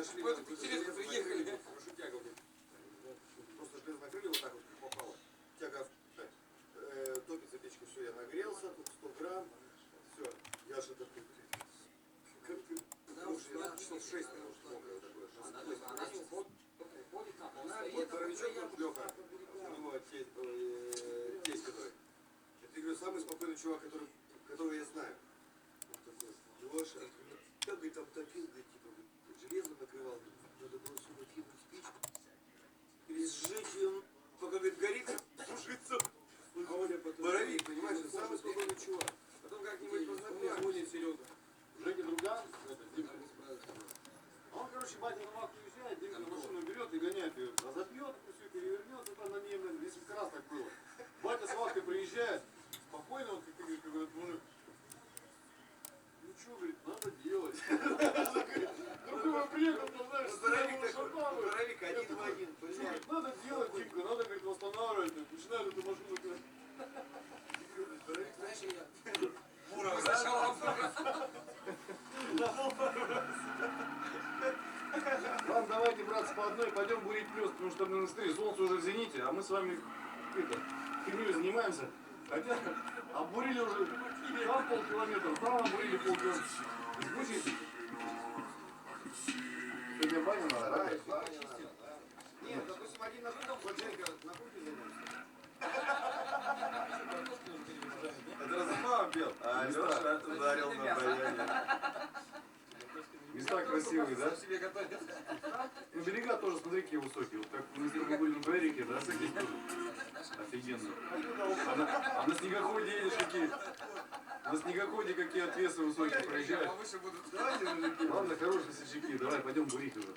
зашли, вот интересно, приехали. Хорошо, тяга, блин. Просто железо накрыли вот так вот, как попало. Тяга топится печка, все, я нагрелся, тут 100 грамм, все, я же такой, как ты, часов 6 минут мокрое такое, вот Боровичок, вот Леха, у него тесть который. Это, говорю, самый спокойный чувак, которого я знаю. Он такой, Леша, я, говорит, там топил, говорит, типа, железом накрывал, надо было сунуть ему спичку, и сжечь ее, пока, говорит, горит, тушится. Боровик, понимаешь, это самый спокойный чувак. Потом как-нибудь познакомился. Звонит Серега. Женя друган, это Димка. А он, короче, батя на вахту уезжает, Димка машину берет и гоняет ее. Разобьет, все перевернется там на ней, блин, 10 раз так было. Батя с вахты приезжает, спокойно, вот, как ты говоришь, как этот мужик. Ну что, говорит, надо делать. Другой приехал, ты знаешь, Боровик один в один. Говорит, надо делать, Димка, надо, говорит, восстанавливать. Начинают эту машину. Знаешь, я... Муров, сначала Ладно, давайте, братцы, по одной пойдем бурить плюс, потому что мы быстрее, солнце уже в зените, а мы с вами фигней занимаемся. Хотя обурили уже там полкилометра, там обурили полкилометра. Звучит? Сегодня баня надо, да? Нет, допустим, один на другом, Бодженко на кухне занимался. Это Разумов пел, а Леша ударил на баяне. Места красивые, да? Себе готовят. Ну, берега тоже, смотри, какие высокие. Вот как мы были на Берике, да, такие тоже. Офигенно. А на снегоходе едешь, какие... На снегоходе какие отвесы высокие проезжают. Повыше будут. Ладно, хорошие сычаки, давай, пойдем бурить уже.